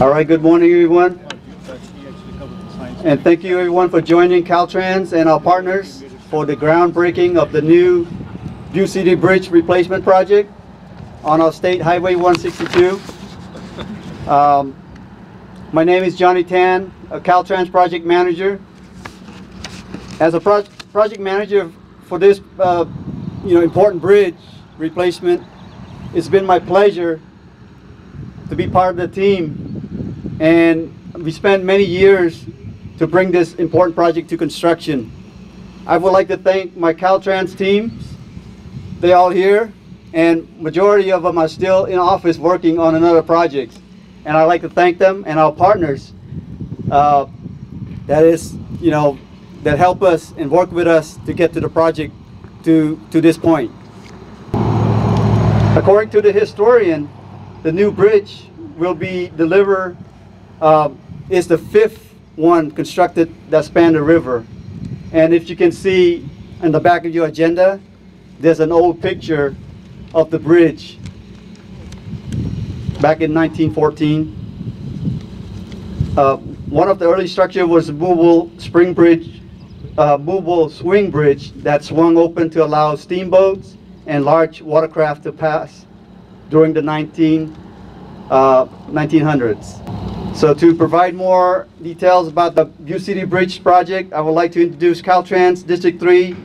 All right, good morning, everyone. And thank you, everyone, for joining Caltrans and our partners for the groundbreaking of the new Butte City Bridge replacement project on our State Highway 162. My name is Johnny Tan, a Caltrans project manager. As a project manager for this important bridge replacement, it's been my pleasure to be part of the team, and we spent many years to bring this important project to construction. I would like to thank my Caltrans teams. They're all here, and majority of them are still in office working on another project. And I'd like to thank them and our partners that help us and work with us to get to the project to this point. According to the historian, the new bridge will be delivered, is the fifth one constructed that span the river. And if you can see in the back of your agenda, there's an old picture of the bridge back in 1914. One of the early structures was a movable swing bridge that swung open to allow steamboats and large watercraft to pass during the 1900s. So to provide more details about the Butte City Bridge project, I would like to introduce Caltrans District 3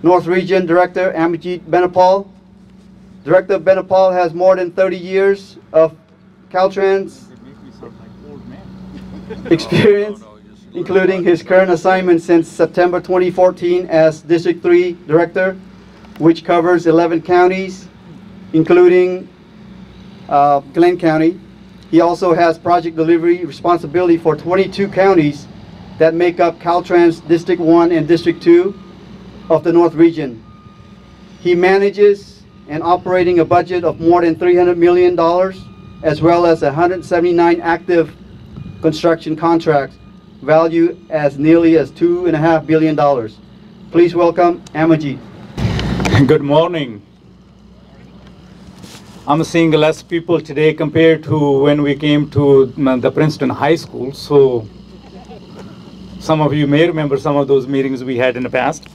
North Region Director Amajit Benapal. Director Benapal has more than 30 years of Caltrans experience, including his current assignment since September 2014 as District 3 Director, which covers 11 counties, including Glenn County. He also has project delivery responsibility for 22 counties that make up Caltrans District 1 and District 2 of the North Region. He manages and operating a budget of more than $300 million, as well as 179 active construction contracts valued as nearly as $2.5 billion. Please welcome Amajit. Good morning. I'm seeing less people today compared to when we came to the Princeton High School. So some of you may remember some of those meetings we had in the past.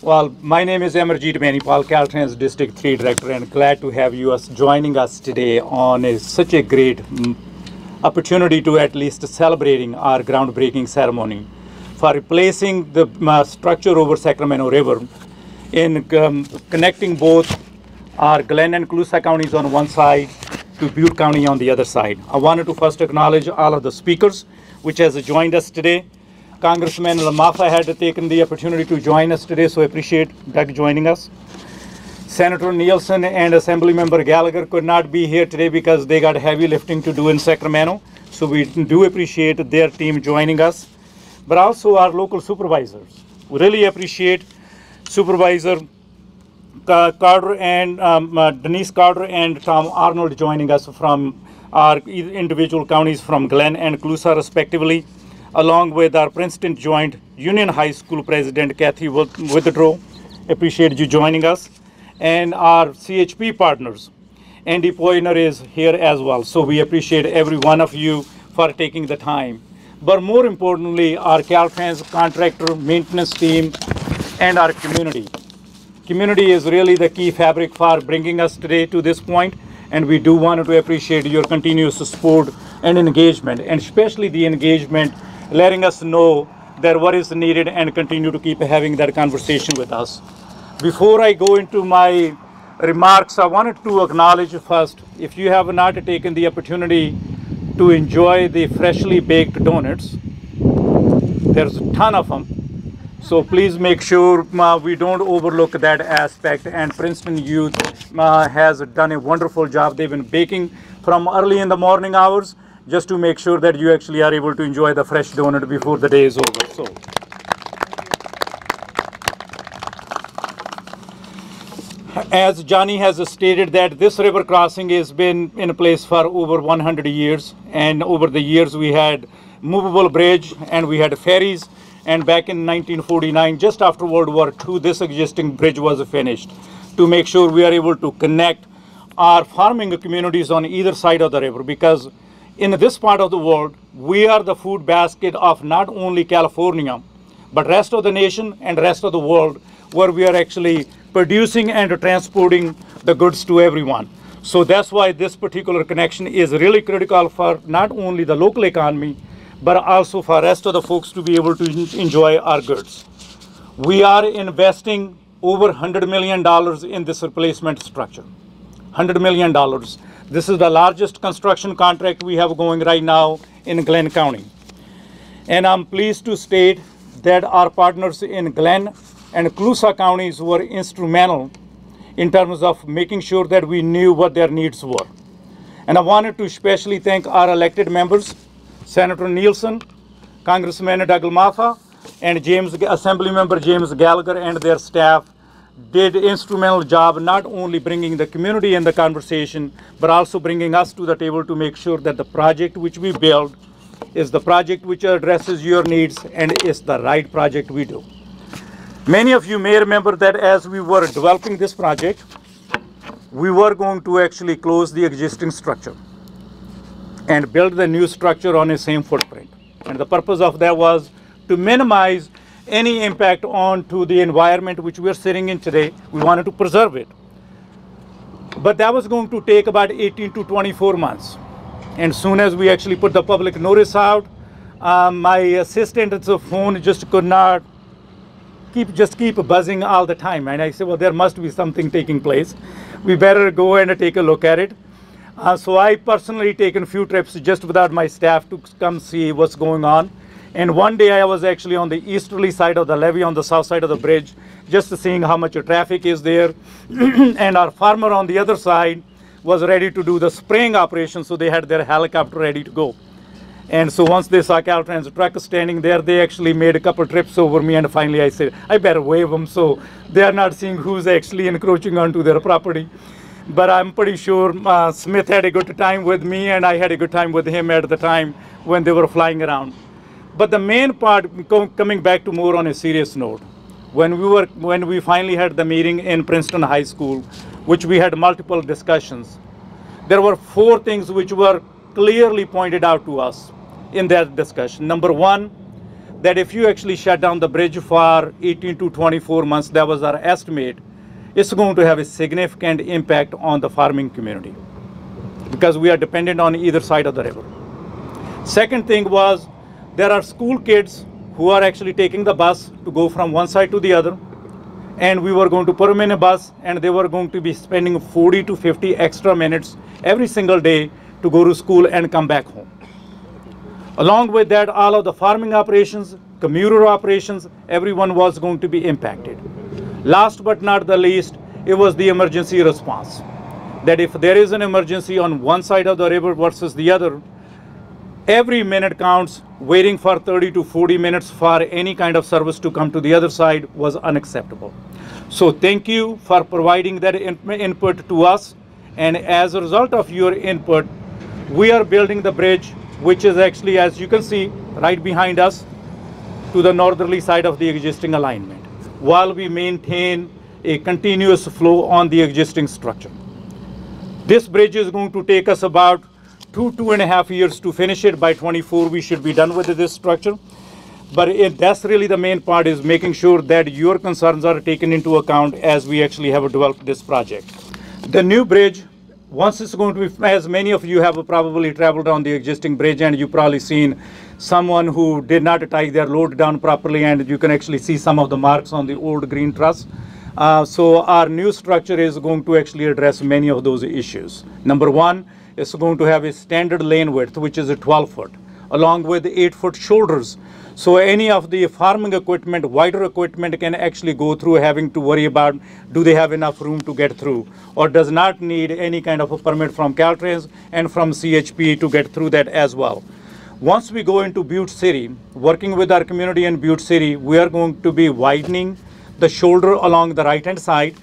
Well, my name is Amajit Benapal, Caltrans District 3 Director, and glad to have you joining us today on such a great opportunity to at least celebrating our groundbreaking ceremony for replacing the structure over Sacramento River in connecting both our Glenn and Colusa counties on one side to Butte County on the other side. I wanted to first acknowledge all of the speakers which has joined us today. Congressman Lamoffa had taken the opportunity to join us today, so I appreciate Doug joining us. Senator Nielsen and Assemblymember Gallagher could not be here today because they got heavy lifting to do in Sacramento, so we do appreciate their team joining us. But also our local supervisors. We really appreciate Supervisor Carter and Denise Carter and Tom Arnold joining us from our individual counties from Glenn and Colusa respectively, along with our Princeton Joint Union High School President Kathy Withdraw. Appreciate you joining us. And our CHP partners, Andy Poytner is here as well. So we appreciate every one of you for taking the time. But more importantly, our Caltrans contractor maintenance team and our community. Community is really the key fabric for bringing us today to this point, and we do want to appreciate your continuous support and engagement, and especially the engagement letting us know that what is needed and continue to keep having that conversation with us. Before I go into my remarks, I wanted to acknowledge first, if you have not taken the opportunity to enjoy the freshly baked donuts, there's a ton of them. So please make sure we don't overlook that aspect, and Princeton Youth has done a wonderful job. They've been baking from early in the morning hours just to make sure that you actually are able to enjoy the fresh donut before the day is over. So, as Johnny has stated, that this river crossing has been in place for over 100 years, and over the years we had movable bridge and we had ferries. And back in 1949, just after World War II, this existing bridge was finished to make sure we are able to connect our farming communities on either side of the river, because in this part of the world, we are the food basket of not only California, but rest of the nation and rest of the world, where we are actually producing and transporting the goods to everyone. So that's why this particular connection is really critical for not only the local economy, but also for rest of the folks to be able to enjoy our goods. We are investing over $100 million in this replacement structure. $100 million. This is the largest construction contract we have going right now in Glenn County. And I'm pleased to state that our partners in Glenn and Colusa counties were instrumental in terms of making sure that we knew what their needs were. And I wanted to especially thank our elected members, Senator Nielsen, Congressman Doug Lamoffa, and Assemblymember James Gallagher and their staff did instrumental job not only bringing the community in the conversation, but also bringing us to the table to make sure that the project which we build is the project which addresses your needs and is the right project we do. Many of you may remember that as we were developing this project, we were going to actually close the existing structure and build the new structure on the same footprint. And the purpose of that was to minimize any impact onto the environment which we're sitting in today. We wanted to preserve it. But that was going to take about 18 to 24 months. And soon as we actually put the public notice out, my assistant's phone just could not keep buzzing all the time. And I said, well, there must be something taking place. We better go and take a look at it. So I personally taken a few trips just without my staff to come see what's going on. And one day I was actually on the easterly side of the levee on the south side of the bridge, just seeing how much traffic is there. And our farmer on the other side was ready to do the spraying operation, so they had their helicopter ready to go. And so once they saw Caltrans truck standing there, they actually made a couple trips over me, and finally I said, I better wave them so they are not seeing who's actually encroaching onto their property. But I'm pretty sure Smith had a good time with me, and I had a good time with him at the time when they were flying around. But the main part, coming back to more on a serious note, when we finally had the meeting in Princeton High School, which we had multiple discussions, there were 4 things which were clearly pointed out to us in that discussion. Number 1, that if you actually shut down the bridge for 18 to 24 months, that was our estimate, it's going to have a significant impact on the farming community because we are dependent on either side of the river. Second thing was, there are school kids who are actually taking the bus to go from one side to the other, and we were going to put them in a bus, and they were going to be spending 40 to 50 extra minutes every single day to go to school and come back home. Along with that, all of the farming operations, commuter operations, everyone was going to be impacted. Last but not the least, it was the emergency response. That if there is an emergency on one side of the river versus the other, every minute counts. Waiting for 30 to 40 minutes for any kind of service to come to the other side was unacceptable. So thank you for providing that input to us. And as a result of your input, we are building the bridge, which is actually, as you can see, right behind us to the northerly side of the existing alignment, while we maintain a continuous flow on the existing structure. This bridge is going to take us about 2.5 years to finish it. By 24, we should be done with this structure. But that's really the main part, is making sure that your concerns are taken into account as we actually have developed this project. The new bridge, once it's going to be, as many of you have probably traveled on the existing bridge, and you've probably seen someone who did not tie their load down properly, and you can actually see some of the marks on the old green truss. So our new structure is going to actually address many of those issues. Number 1, it's going to have a standard lane width, which is a 12 foot, along with 8-foot shoulders. So any of the farming equipment, wider equipment, can actually go through having to worry about, do they have enough room to get through, or does not need any kind of a permit from Caltrans and from CHP to get through that as well. Once we go into Butte City, working with our community in Butte City, we are going to be widening the shoulder along the right-hand side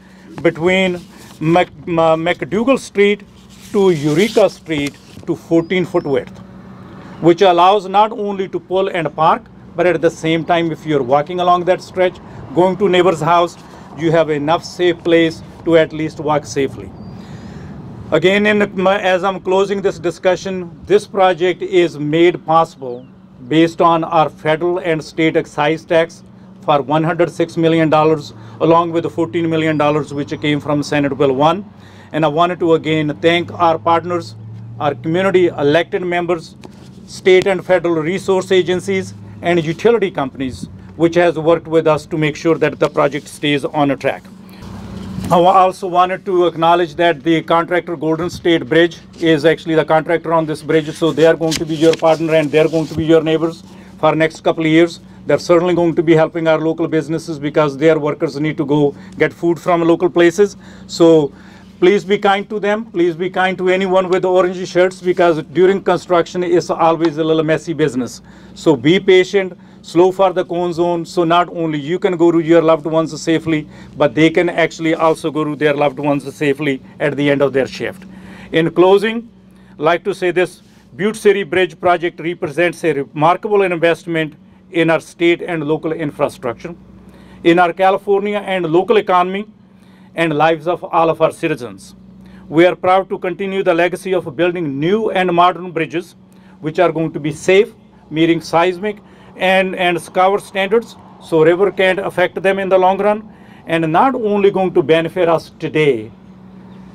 between McDougall Street to Eureka Street to 14-foot width, which allows not only to pull and park, but at the same time, if you're walking along that stretch, going to neighbor's house, you have enough safe place to at least walk safely. Again, as I'm closing this discussion, this project is made possible based on our federal and state excise tax for $106 million, along with the $14 million which came from Senate Bill 1. And I wanted to again thank our partners, our community elected members, state and federal resource agencies, and utility companies, which has worked with us to make sure that the project stays on a track. I also wanted to acknowledge that the contractor Golden State Bridge is actually the contractor on this bridge, so they are going to be your partner and they're going to be your neighbors for the next couple of years. They're certainly going to be helping our local businesses because their workers need to go get food from local places. So please be kind to them. Please be kind to anyone with orange shirts, because during construction it's always a little messy business. So be patient, slow for the cone zone, so not only you can go to your loved ones safely, but they can actually also go to their loved ones safely at the end of their shift. In closing, I'd like to say this: Butte City Bridge project represents a remarkable investment in our state and local infrastructure, in our California and local economy, and lives of all of our citizens. We are proud to continue the legacy of building new and modern bridges, which are going to be safe, meeting seismic and scour standards, so river can't affect them in the long run, and not only going to benefit us today,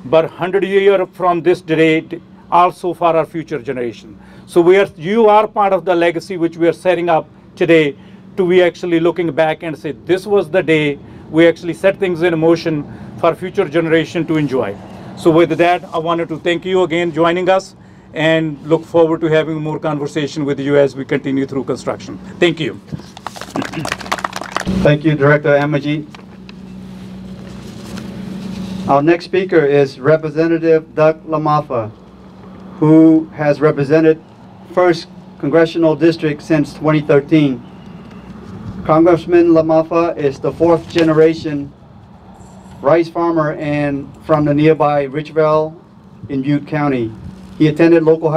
but 100 years from this date, also for our future generation. So you are part of the legacy which we are setting up today, to be actually looking back and say, this was the day we actually set things in motion for future generation to enjoy. So with that, I wanted to thank you again joining us, and look forward to having more conversation with you as we continue through construction. Thank you. Thank you, Director Amaji. Our next speaker is Representative Doug Lamoffa, who has represented 1st Congressional District since 2013. Congressman Lamoffa is the 4th generation rice farmer and from the nearby Richville in Butte County. He attended local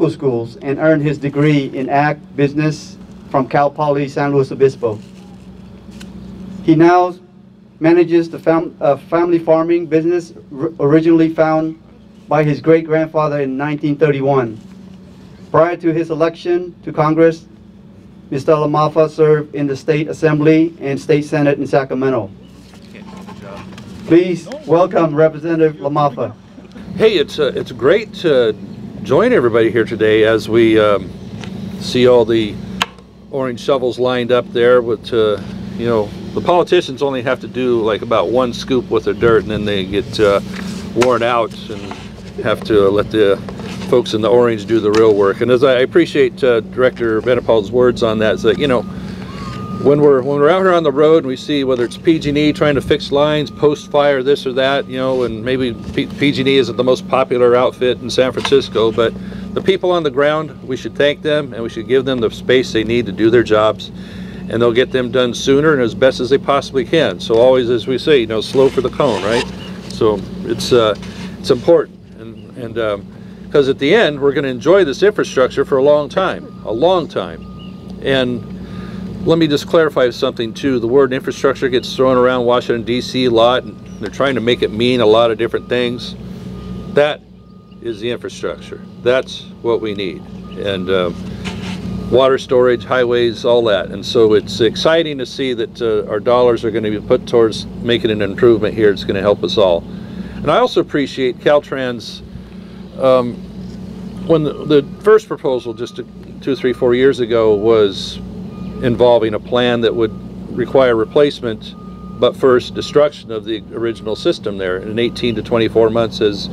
schools and earned his degree in Ag Business from Cal Poly San Luis Obispo. He now manages the family farming business originally founded by his great-grandfather in 1931. Prior to his election to Congress, Mr. Lamoffa served in the State Assembly and State Senate in Sacramento. Please welcome Representative Lamoffa. Hey, it's great to join everybody here today as we see all the orange shovels lined up there. With you know, the politicians only have to do like about 1 scoop with their dirt, and then they get worn out and have to let the folks in the orange do the real work. And as I appreciate Director Benapal's words on that, is that, you know, when we're out here on the road and we see whether it's PG&E trying to fix lines, post-fire, this or that, you know, and maybe PG&E isn't the most popular outfit in San Francisco, but the people on the ground, we should thank them and we should give them the space they need to do their jobs, and they'll get them done sooner and as best as they possibly can. So always, as we say, you know, slow for the cone, right? So it's important, and because at the end we're going to enjoy this infrastructure for a long time. And let me just clarify something too. The word infrastructure gets thrown around Washington D.C. a lot, and they're trying to make it mean a lot of different things. That is the infrastructure. That's what we need. And water storage, highways, all that. And so it's exciting to see that our dollars are going to be put towards making an improvement here. It's going to help us all. And I also appreciate Caltrans. When the first proposal just 2, 3, 4 years ago was involving a plan that would require replacement, but first destruction of the original system there in 18 to 24 months, as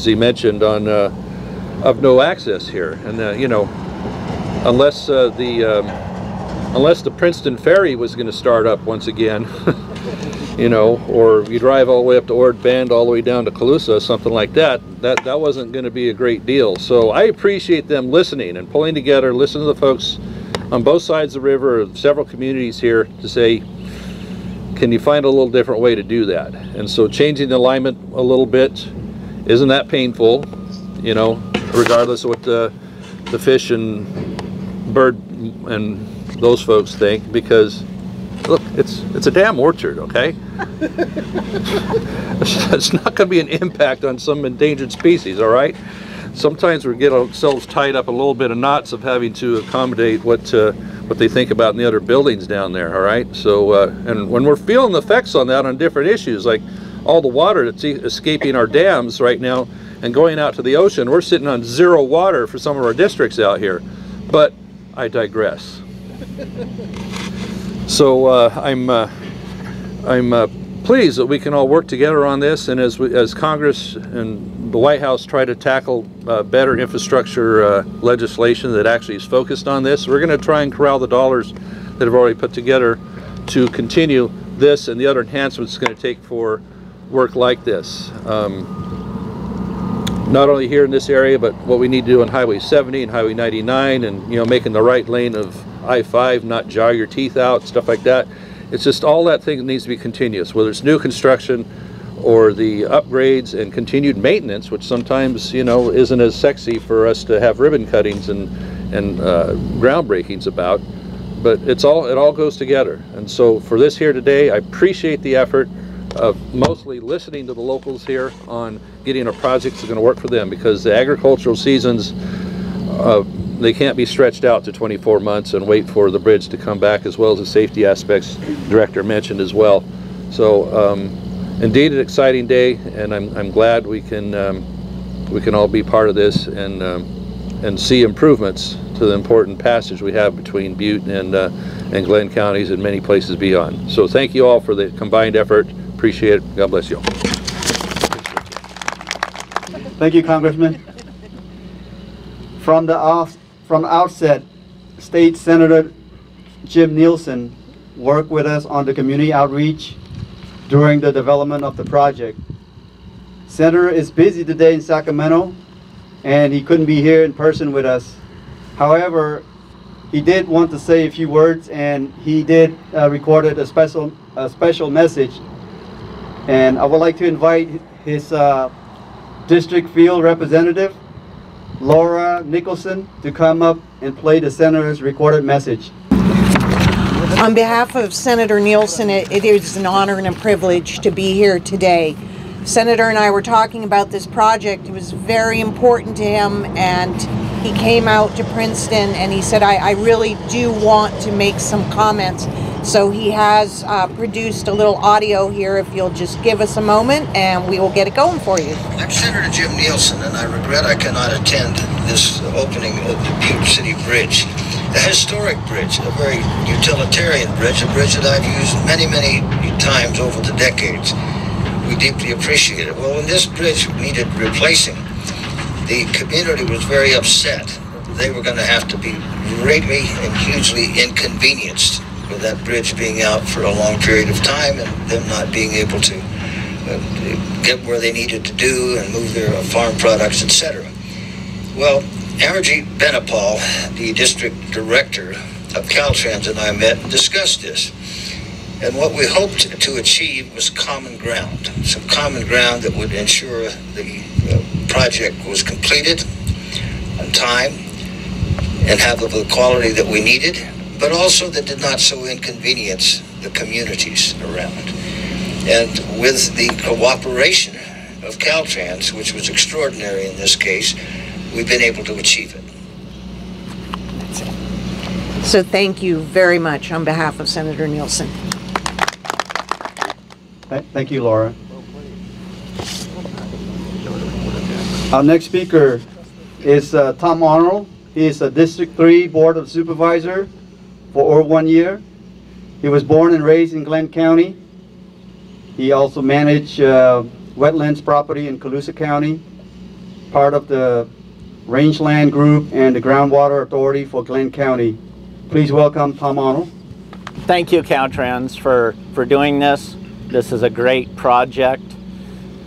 he mentioned, on of no access here. And you know, unless the Princeton ferry was going to start up once again, you know, or you drive all the way up to Ord Bend, all the way down to Colusa, something like that, that wasn't going to be a great deal. So I appreciate them listening and pulling together, listening to the folks on both sides of the river, several communities here, to say, can you find a little different way to do that? And so changing the alignment a little bit, isn't that painful, you know, regardless of what the fish and bird and those folks think, because Look, it's a damn orchard, okay? It's not going to be an impact on some endangered species, all right? Sometimes we get ourselves tied up a little bit of knots of having to accommodate what they think about in the other buildings down there, all right? So, and when we're feeling the effects on that on different issues, like all the water that's escaping our dams right now and going out to the ocean, we're sitting on 0 water for some of our districts out here. But I digress. So I'm pleased that we can all work together on this, and as Congress and the White House try to tackle better infrastructure legislation that actually is focused on this, we're going to try and corral the dollars that have already put together to continue this and the other enhancements it's going to take for work like this. Not only here in this area, but what we need to do on Highway 70 and Highway 99, and making the right lane of I-5 not jar your teeth out, stuff like that. It's just all that thing that needs to be continuous, whether it's new construction or the upgrades and continued maintenance, which sometimes isn't as sexy for us to have ribbon cuttings and groundbreakings about. But it all goes together. And so for this here today, I appreciate the effort of mostly listening to the locals here on getting a project that's going to work for them, because the agricultural seasons, they can't be stretched out to 24 months and wait for the bridge to come back, as well as the safety aspects the director mentioned as well. So indeed an exciting day, and I'm glad we can all be part of this and see improvements to the important passage we have between Butte and Glenn counties and many places beyond. So thank you all for the combined effort. Appreciate it. God bless you all. Thank you, Congressman. From the outset, State Senator Jim Nielsen worked with us on the community outreach during the development of the project. Senator is busy today in Sacramento, and he couldn't be here in person with us. However, he did want to say a few words, and he did recorded a special message. And I would like to invite his district field representative, Laura Nicholson, to come up and play the senator's recorded message. On behalf of Senator Nielsen, it is an honor and a privilege to be here today. Senator and I were talking about this project. It was very important to him, and he came out to Princeton and he said, I really do want to make some comments. So he has produced a little audio here. If you'll just give us a moment and we will get it going for you. I'm Senator Jim Nielsen, and I regret I cannot attend this opening of the Butte City Bridge. A historic bridge, a very utilitarian bridge, a bridge that I've used many, many times over the decades. We deeply appreciate it. Well, when this bridge needed replacing, the community was very upset. They were going to have to be greatly and hugely inconvenienced with that bridge being out for a long period of time and them not being able to get where they needed to do and move their farm products, etc. Well, Amarjeet Benapal, the district director of Caltrans, and I met and discussed this. And what we hoped to achieve was common ground, some common ground that would ensure the project was completed on time and have of the quality that we needed, but also that did not so inconvenience the communities around. And with the cooperation of Caltrans, which was extraordinary in this case, we've been able to achieve it. So thank you very much on behalf of Senator Nielsen. Thank you, Laura. Our next speaker is Tom Arnold. He is a District 3 Board of Supervisor for over 1 year. He was born and raised in Glenn County. He also managed wetlands property in Colusa County, part of the Rangeland Group and the Groundwater Authority for Glenn County. Please welcome Tom Arnold. Thank you, Caltrans, for doing this. This is a great project.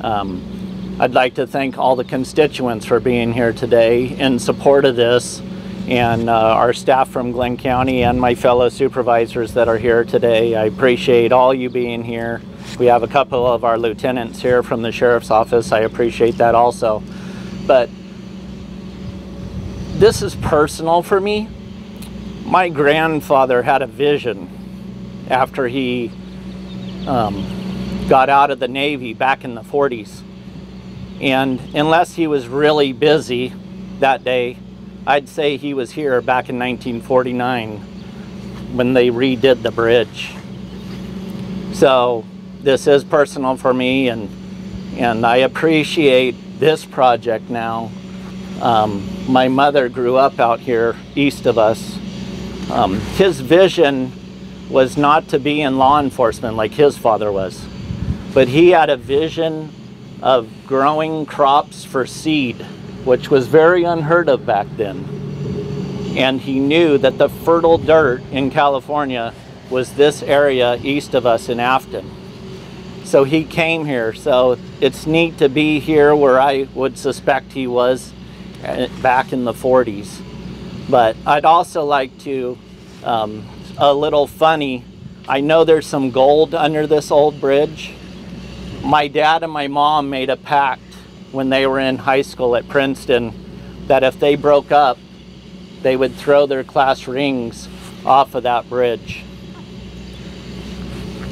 I'd like to thank all the constituents for being here today in support of this, and our staff from Glenn County and my fellow supervisors that are here today. I appreciate all you being here. We have a couple of our lieutenants here from the Sheriff's Office. I appreciate that also. But this is personal for me. My grandfather had a vision after he got out of the Navy back in the 40s. And unless he was really busy that day, I'd say he was here back in 1949 when they redid the bridge. So this is personal for me, and I appreciate this project now. My mother grew up out here east of us. His vision was not to be in law enforcement like his father was, but he had a vision of growing crops for seed, which was very unheard of back then. And he knew that the fertile dirt in California was this area east of us in Afton. So he came here. So it's neat to be here where I would suspect he was back in the 40s. But I'd also like to, a little funny, I know there's some gold under this old bridge. My dad and my mom made a pact when they were in high school at Princeton that if they broke up, they would throw their class rings off of that bridge.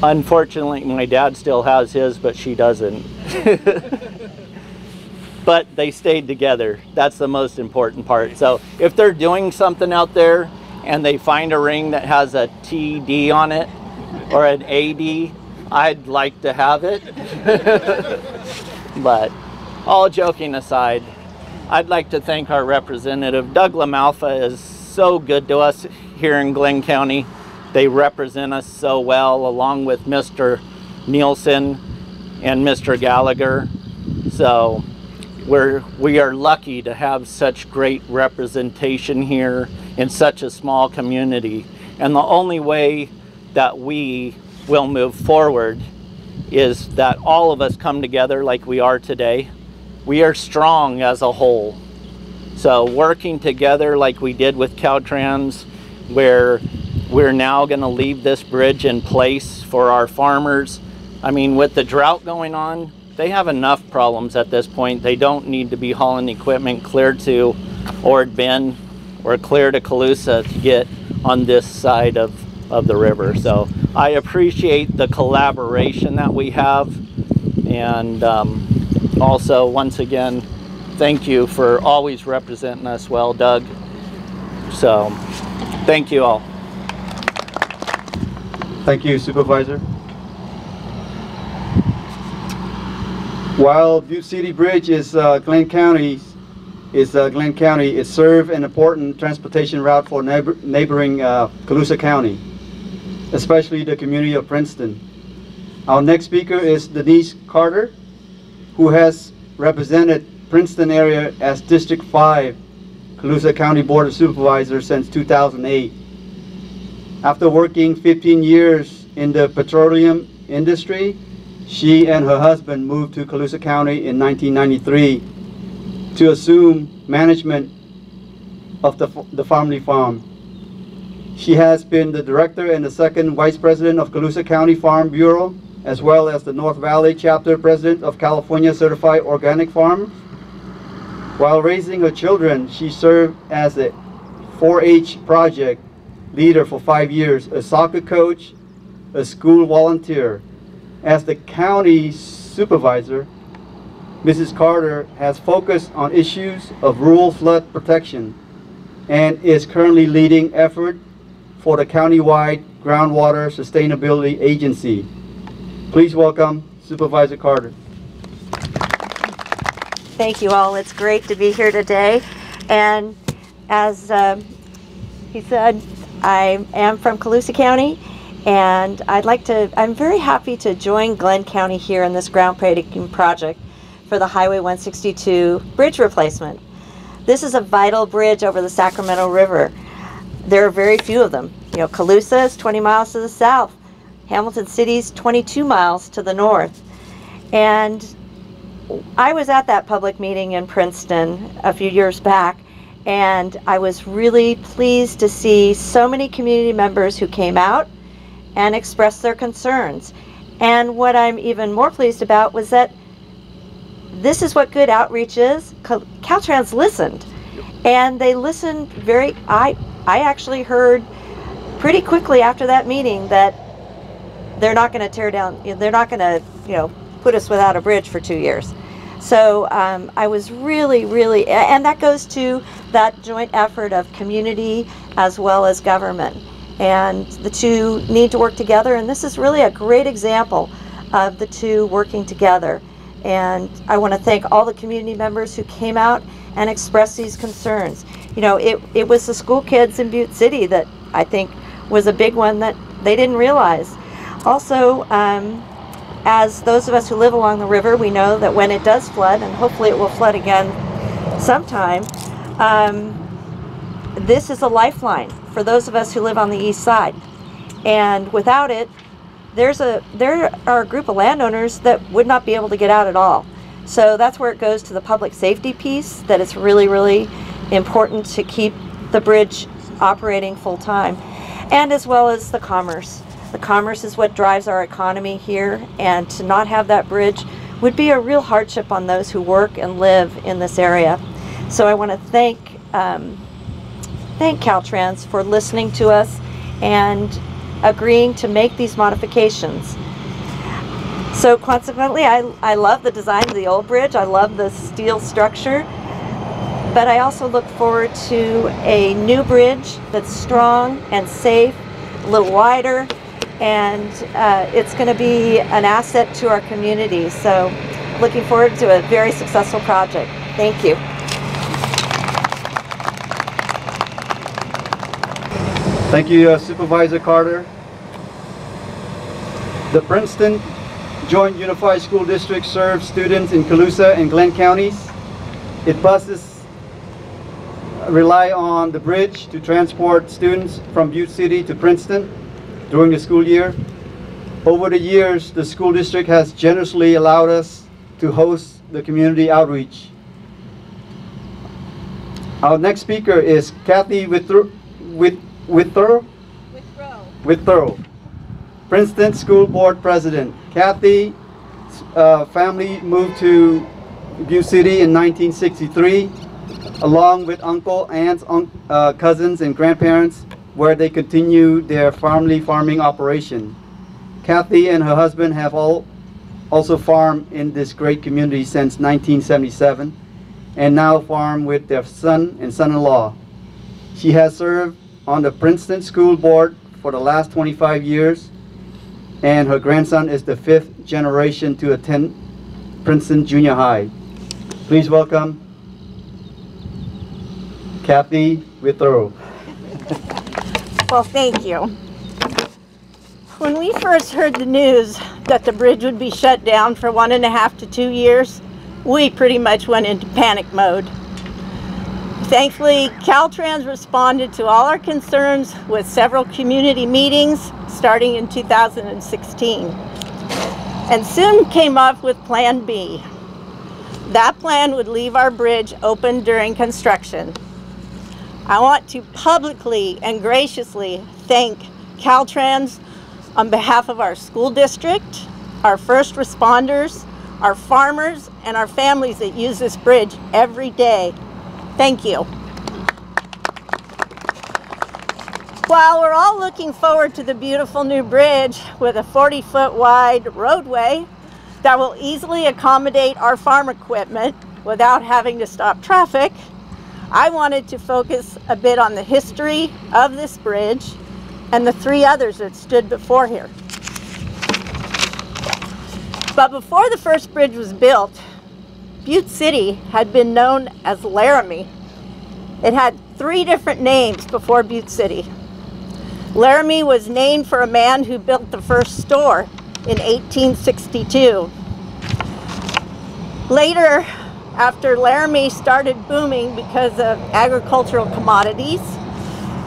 Unfortunately, my dad still has his, but she doesn't. But they stayed together. That's the most important part. So if they're doing something out there and they find a ring that has a TD on it or an AD, I'd like to have it. But all joking aside, I'd like to thank our representative. Doug Lamoffa is so good to us here in Glenn County. They represent us so well, along with Mr. Nielsen and Mr. Gallagher. So we are lucky to have such great representation here in such a small community. And the only way that we will move forward is that all of us come together like we are today. We are strong as a whole. So working together like we did with Caltrans, where we're now going to leave this bridge in place for our farmers. I mean, with the drought going on, they have enough problems at this point. They don't need to be hauling equipment clear to Ord Bend or clear to Colusa to get on this side of the river. So I appreciate the collaboration that we have. And also, once again, thank you for always representing us well, Doug. So thank you all. Thank you, Supervisor. While Butte City Bridge is Glenn County, it serves an important transportation route for neighboring Colusa County, especially the community of Princeton. Our next speaker is Denise Carter, who has represented Princeton area as District 5 Colusa County Board of Supervisors since 2008. After working 15 years in the petroleum industry, she and her husband moved to Colusa County in 1993 to assume management of the family farm. She has been the director and the second vice president of Colusa County Farm Bureau, as well as the North Valley chapter president of California Certified Organic Farmers. While raising her children, she served as a 4-H project leader for 5 years, a soccer coach, a school volunteer. As the county supervisor, Mrs. Carter has focused on issues of rural flood protection and is currently leading effort for the countywide groundwater sustainability agency. Please welcome Supervisor Carter. Thank you all. It's great to be here today. And as he said, I am from Colusa County, and I'm very happy to join Glenn County here in this groundbreaking project for the Highway 162 bridge replacement. This is a vital bridge over the Sacramento River. There are very few of them. You know, Colusa is 20 miles to the south. Hamilton City's 22 miles to the north. And I was at that public meeting in Princeton a few years back, and I was really pleased to see so many community members who came out and expressed their concerns. And what I'm even more pleased about was that this is what good outreach is. Caltrans listened, and they listened I actually heard pretty quickly after that meeting that they're not going to tear down, they're not going to, put us without a bridge for 2 years. So I was really, and that goes to that joint effort of community as well as government. And the two need to work together, and this is really a great example of the two working together. And I want to thank all the community members who came out and expressed these concerns. It was the school kids in Butte City that I think was a big one that they didn't realize. Also, as those of us who live along the river, we know that when it does flood, and hopefully it will flood again sometime, this is a lifeline for those of us who live on the east side. And without it, there are a group of landowners that would not be able to get out at all. So that's where it goes to the public safety piece, that it's really important to keep the bridge operating full time, and as well as the commerce. The commerce is what drives our economy here, and to not have that bridge would be a real hardship on those who work and live in this area. So I want to thank Caltrans for listening to us and agreeing to make these modifications. So consequently, I love the design of the old bridge. I love the steel structure, but I also look forward to a new bridge that's strong and safe, a little wider, and it's going to be an asset to our community. So looking forward to a very successful project. Thank you. Thank you, Supervisor Carter. The Princeton Joint Unified School District serves students in Colusa and Glenn counties. Its buses rely on the bridge to transport students from Butte City to Princeton during the school year. Over the years, the school district has generously allowed us to host the community outreach. Our next speaker is Kathy Withrow, Princeton School Board President. Kathy's family moved to Butte City in 1963, along with uncle, aunts, cousins, and grandparents, where they continue their family farming operation. Kathy and her husband have also farmed in this great community since 1977, and now farm with their son and son-in-law. She has served on the Princeton School Board for the last 25 years, and her grandson is the 5th generation to attend Princeton Junior High. Please welcome Kathy Withrow. Well, thank you. When we first heard the news that the bridge would be shut down for 1.5 to 2 years, we pretty much went into panic mode. Thankfully, Caltrans responded to all our concerns with several community meetings starting in 2016, and soon came up with Plan B. That plan would leave our bridge open during construction. I want to publicly and graciously thank Caltrans on behalf of our school district, our first responders, our farmers, and our families that use this bridge every day. Thank you. While we're all looking forward to the beautiful new bridge with a 40-foot wide roadway that will easily accommodate our farm equipment without having to stop traffic, I wanted to focus a bit on the history of this bridge and the 3 others that stood before here. But before the first bridge was built, Butte City had been known as Laramie. It had 3 different names before Butte City. Laramie was named for a man who built the first store in 1862. Later, after Laramie started booming because of agricultural commodities,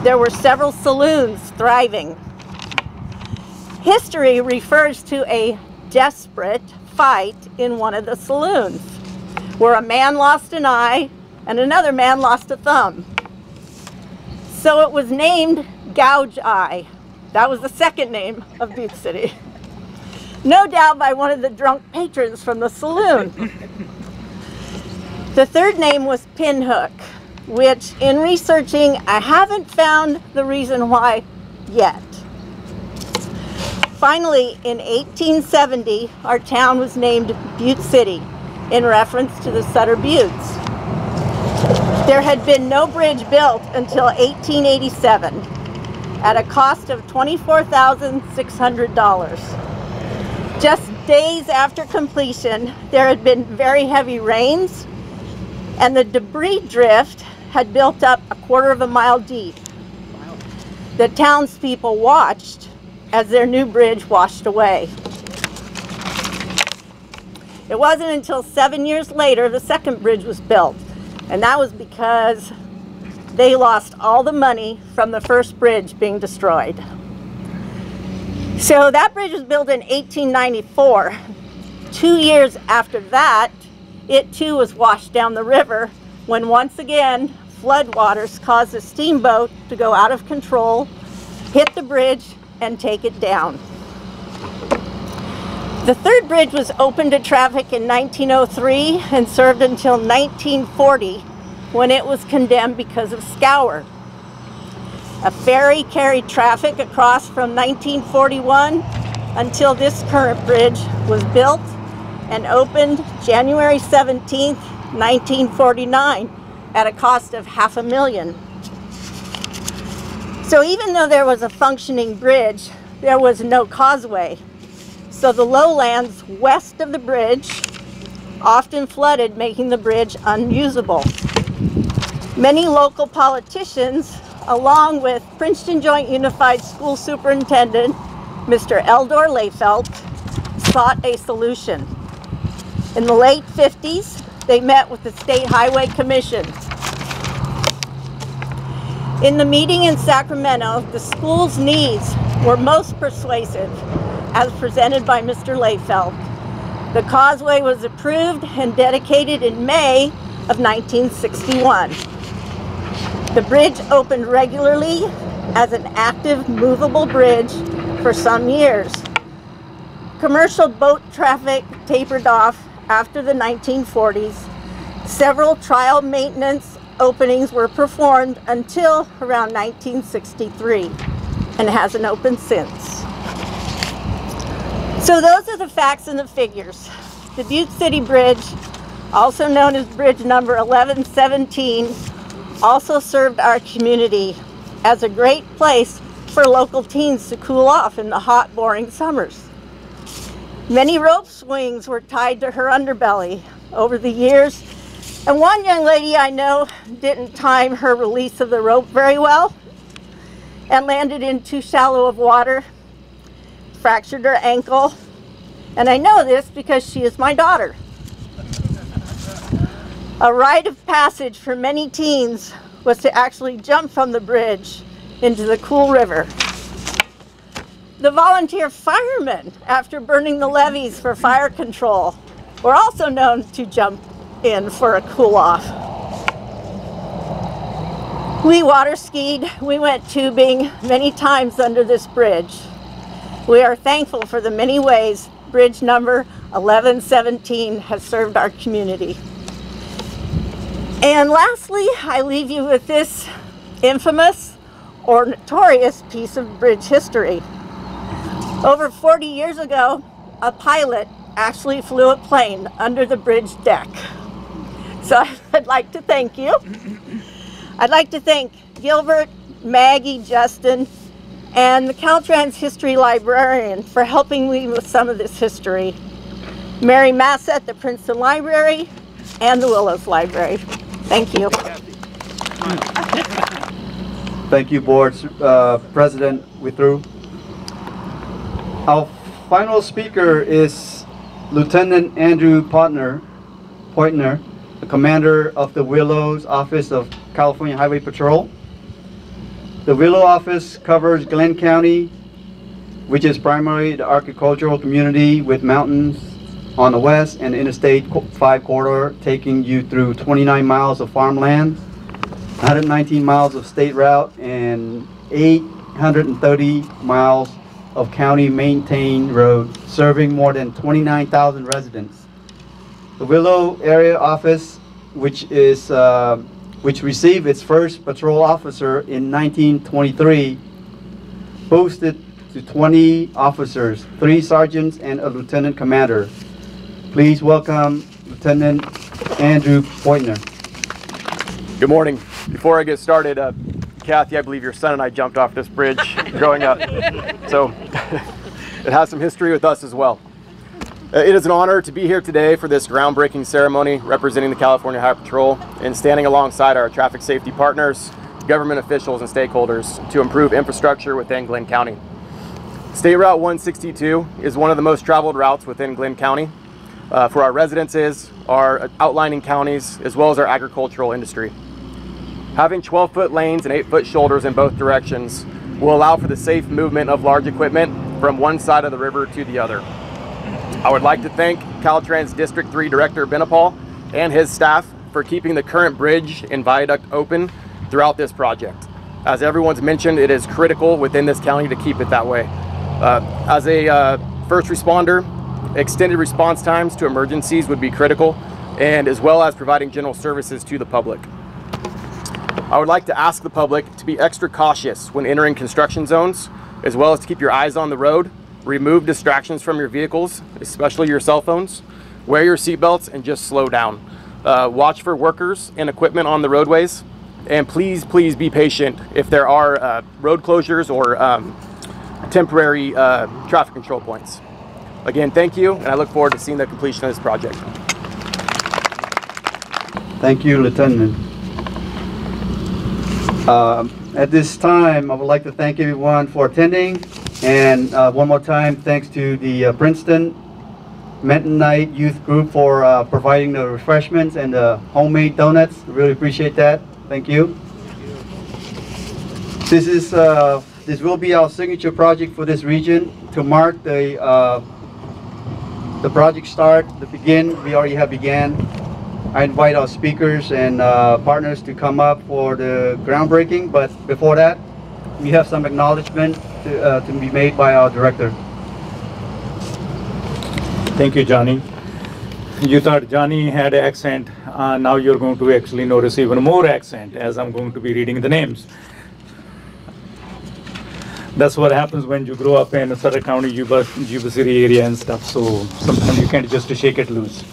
there were several saloons thriving. History refers to a desperate fight in one of the saloons, where a man lost an eye and another man lost a thumb. So it was named Gouge Eye. That was the second name of Butte City. No doubt by one of the drunk patrons from the saloon. The third name was Pinhook, which in researching, I haven't found the reason why yet. Finally, in 1870, our town was named Butte City in reference to the Sutter Buttes. There had been no bridge built until 1887 at a cost of $24,600. Just days after completion, there had been very heavy rains and the debris drift had built up a quarter of a mile deep. The townspeople watched as their new bridge washed away. It wasn't until 7 years later the second bridge was built, and that was because they lost all the money from the first bridge being destroyed. So that bridge was built in 1894. 2 years after that, it too was washed down the river when once again floodwaters caused a steamboat to go out of control, hit the bridge, and take it down. The third bridge was opened to traffic in 1903 and served until 1940 when it was condemned because of scour. A ferry carried traffic across from 1941 until this current bridge was built and opened January 17th, 1949 at a cost of $500,000. So even though there was a functioning bridge, there was no causeway. So the lowlands west of the bridge often flooded, making the bridge unusable. Many local politicians, along with Princeton Joint Unified School Superintendent, Mr. Eldor Lefelt, sought a solution. In the late 50s, they met with the State Highway Commission. In the meeting in Sacramento, the school's needs were most persuasive, as presented by Mr. Lefelt. The causeway was approved and dedicated in May of 1961. The bridge opened regularly as an active, movable bridge for some years. Commercial boat traffic tapered off after the 1940s. Several trial maintenance openings were performed until around 1963 and hasn't opened since. So those are the facts and the figures. The Butte City Bridge, also known as bridge number 1117, also served our community as a great place for local teens to cool off in the hot, boring summers. Many rope swings were tied to her underbelly over the years, and one young lady I know didn't time her release of the rope very well and landed in too shallow of water, fractured her ankle, and I know this because she is my daughter. A rite of passage for many teens was to actually jump from the bridge into the cool river. The volunteer firemen, after burning the levees for fire control, were also known to jump in for a cool off. We water skied, we went tubing many times under this bridge. We are thankful for the many ways bridge number 1117 has served our community. And lastly, I leave you with this infamous or notorious piece of bridge history. Over 40 years ago, a pilot actually flew a plane under the bridge deck. So I'd like to thank you. I'd like to thank Gilbert, Maggie, Justin, and the Caltrans history librarian for helping me with some of this history. Mary Mass at the Princeton Library and the Willows Library. Thank you. Thank you, Board President Withrow. Our final speaker is Lieutenant Andrew Poytner, the commander of the Willows Office of California Highway Patrol. The Willow Office covers Glenn County, which is primarily the agricultural community with mountains on the west and Interstate 5 corridor taking you through 29 miles of farmland, 119 miles of state route, and 830 miles of county maintained road, serving more than 29,000 residents. The Willow Area Office, which received its first patrol officer in 1923, boasted to 20 officers, 3 sergeants, and a lieutenant commander. Please welcome Lieutenant Andrew Poytner. Good morning. Before I get started, Kathy, I believe your son and I jumped off this bridge growing up, so it has some history with us as well. It is an honor to be here today for this groundbreaking ceremony representing the California Highway Patrol and standing alongside our traffic safety partners, government officials, and stakeholders to improve infrastructure within Glynn County. State Route 162 is one of the most traveled routes within Glynn County for our residences, our outlining counties, as well as our agricultural industry. Having 12-foot lanes and 8-foot shoulders in both directions will allow for the safe movement of large equipment from one side of the river to the other. I would like to thank Caltrans District 3 Director Benapal and his staff for keeping the current bridge and viaduct open throughout this project. As everyone's mentioned, it is critical within this county to keep it that way. As a first responder, extended response times to emergencies would be critical, and as well as providing general services to the public. I would like to ask the public to be extra cautious when entering construction zones, as well as to keep your eyes on the road, remove distractions from your vehicles, especially your cell phones, wear your seatbelts, and just slow down. Watch for workers and equipment on the roadways, and please be patient if there are road closures or temporary traffic control points. Again, thank you, and I look forward to seeing the completion of this project. Thank you, Lieutenant. At this time, I would like to thank everyone for attending, and one more time, thanks to the Princeton Mennonite Youth Group for providing the refreshments and the homemade donuts. Really appreciate that. Thank you. This will be our signature project for this region to mark the project start, the begin. We already have began. I invite our speakers and partners to come up for the groundbreaking, but before that, we have some acknowledgement to be made by our director. Thank you, Johnny. You thought Johnny had an accent. Now you're going to actually notice even more accent as I'm going to be reading the names. That's what happens when you grow up in Sutter County, Yuba City area and stuff, so sometimes you can't just shake it loose.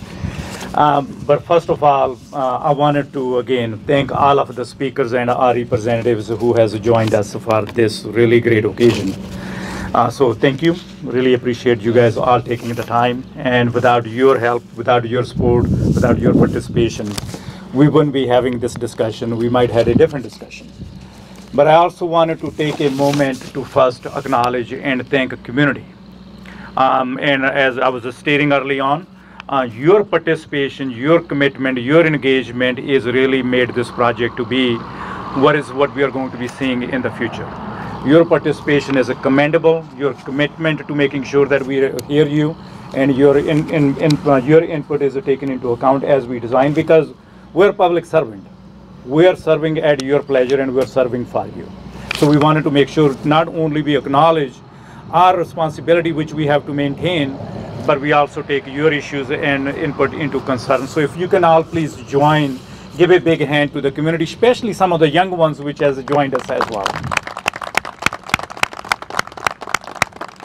But first of all, I wanted to again thank all of the speakers and our representatives who has joined us for this really great occasion. So thank you, really appreciate you guys all taking the time, and without your help, without your support, without your participation, we wouldn't be having this discussion. We might have a different discussion. But I also wanted to take a moment to first acknowledge and thank the community. And as I was stating early on, your participation, your commitment, your engagement is really made this project to be what we are going to be seeing in the future. Your participation is commendable, your commitment to making sure that we hear you, and your input is taken into account as we design, because we're public servant. We are serving at your pleasure and we're serving for you. So we wanted to make sure not only we acknowledge our responsibility which we have to maintain, but we also take your issues and input into concern. So if you can all please join, give a big hand to the community, especially some of the young ones which has joined us as well.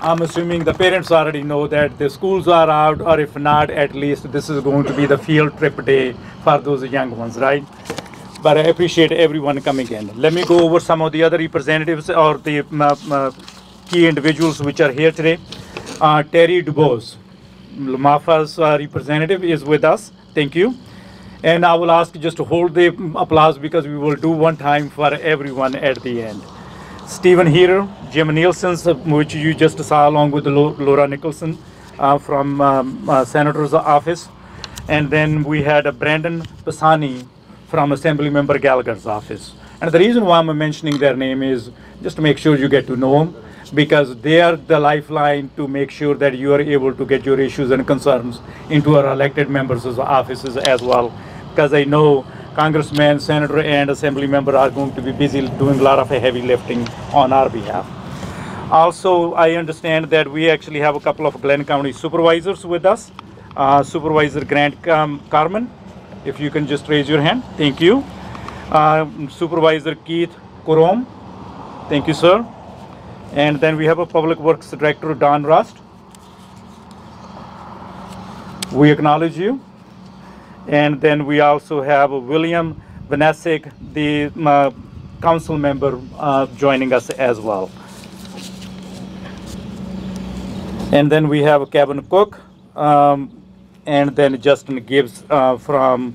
I'm assuming the parents already know that the schools are out, or if not, at least this is going to be the field trip day for those young ones, right? But I appreciate everyone coming in. Let me go over some of the other representatives or the key individuals which are here today. Terry Dubose, Lamoffa's representative, is with us. Thank you. And I will ask just to hold the applause because we will do one time for everyone at the end. Stephen Heater, Jim Nielsen, which you just saw along with Laura Nicholson from Senator's office. And then we had Brandon Pisani from Assemblymember Gallagher's office. And the reason why I'm mentioning their name is just to make sure you get to know them, because they are the lifeline to make sure that you are able to get your issues and concerns into our elected members' offices as well. Because I know Congressman, Senator, and Assembly member are going to be busy doing a lot of heavy lifting on our behalf. Also, I understand that we actually have a couple of Glynn County supervisors with us. Supervisor Grant Carmen, if you can just raise your hand. Thank you. Supervisor Keith Korom. Thank you, sir. And then we have a Public Works Director, Don Rust. We acknowledge you. And then we also have William Vanessek, the council member, joining us as well. And then we have Kevin Cook, and then Justin Gibbs from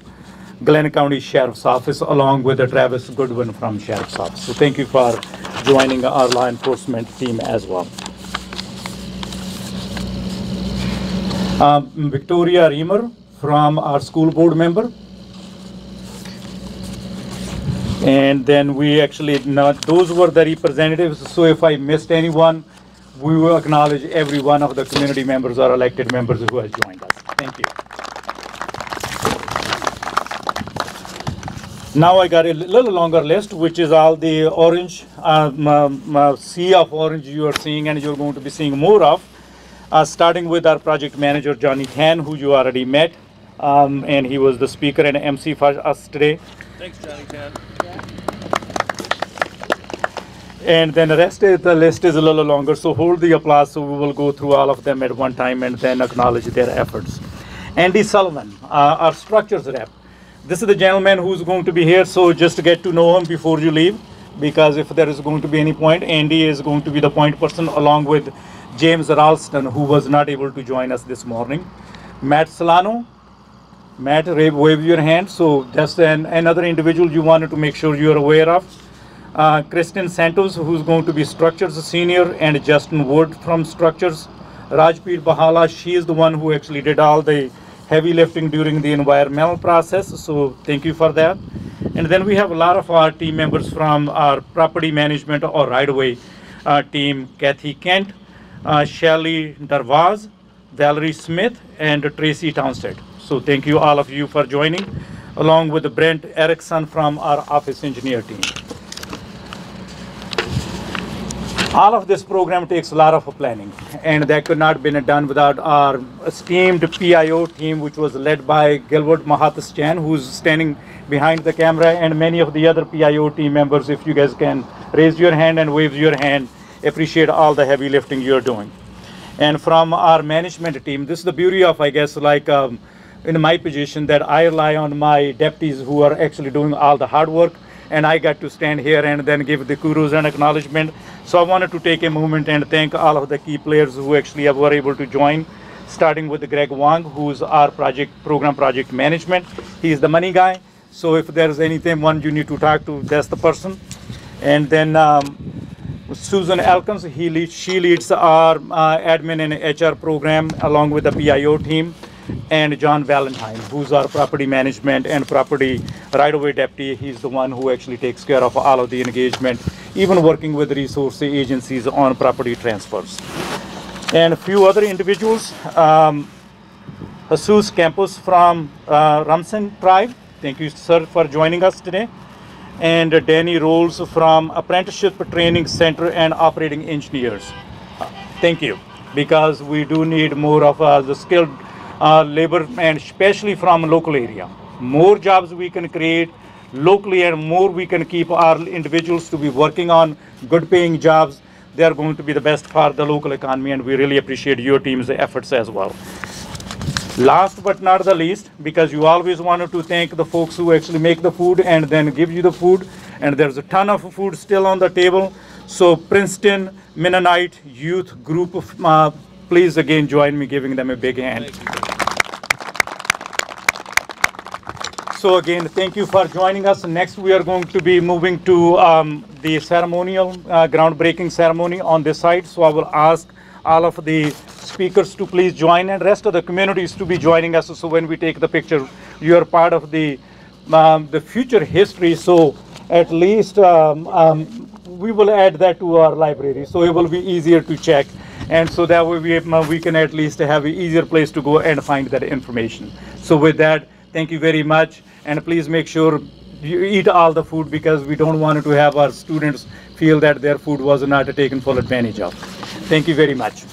Glenn County Sheriff's Office, along with Travis Goodwin from Sheriff's Office. So thank you for joining our law enforcement team as well. Victoria Reamer from our school board member. And then we actually, those were the representatives, so if I missed anyone, we will acknowledge every one of the community members or elected members who has joined us. Thank you. Now I got a little longer list, which is all the orange, sea of orange you are seeing, and you're going to be seeing more of. Starting with our project manager, Johnny Tan, who you already met, and he was the speaker and MC for us today. Thanks, Johnny Tan. And then the rest of the list is a little longer, so hold the applause, so we will go through all of them at one time and then acknowledge their efforts. Andy Sullivan, our structures rep. This is the gentleman who's going to be here, so just to get to know him before you leave, because if there is going to be any point, Andy is going to be the point person along with James Ralston, who was not able to join us this morning. Matt Solano. Matt, wave your hand. So just another individual you wanted to make sure you're aware of. Kristen Santos, who's going to be Structures Senior, and Justin Wood from Structures. Rajpreet Bahala, she is the one who actually did all the heavy lifting during the environmental process, so thank you for that. And then we have a lot of our team members from our property management or right-of-way team, Kathy Kent, Shelley Darvaz, Valerie Smith, and Tracy Townsend. So thank you all of you for joining, along with Brent Erickson from our office engineer team. All of this program takes a lot of planning, and that could not have been done without our esteemed PIO team, which was led by Gilbert Mahathas-Chan, who's standing behind the camera, and many of the other PIO team members. If you guys can raise your hand and wave your hand, appreciate all the heavy lifting you're doing. And from our management team, this is the beauty of, I guess, like in my position, that I rely on my deputies who are actually doing all the hard work, and I got to stand here and then give the kudos and acknowledgement. So I wanted to take a moment and thank all of the key players who actually were able to join, starting with Greg Wong, who's our program project management. He's the money guy. So if there's anything you need to talk to, that's the person. And then Susan Elkins, she leads our admin and HR program along with the PIO team. And John Valentine, who's our property management and property right-of-way deputy. He's the one who actually takes care of all of the engagement, even working with resource agencies on property transfers. And a few other individuals, Jesus Campos from Ramsen tribe. Thank you, sir, for joining us today. And Danny Rolls from Apprenticeship Training Center and Operating Engineers. Thank you, because we do need more of the skilled labor, and especially from local area. More jobs we can create locally, and more we can keep our individuals to be working on good paying jobs. They are going to be the best for the local economy, and we really appreciate your team's efforts as well. Last but not the least, because you always wanted to thank the folks who actually make the food and then give you the food, and there's a ton of food still on the table. So Princeton Mennonite Youth Group, please again join me giving them a big hand. So again, thank you for joining us. Next, we are going to be moving to the ceremonial, groundbreaking ceremony on this side. So I will ask all of the speakers to please join, and rest of the communities to be joining us. So when we take the picture, you are part of the future history. So at least we will add that to our library, so it will be easier to check. And so that way we can at least have an easier place to go and find that information. So with that, thank you very much. And please make sure you eat all the food, because we don't want to have our students feel that their food was not taken full advantage of. Thank you very much.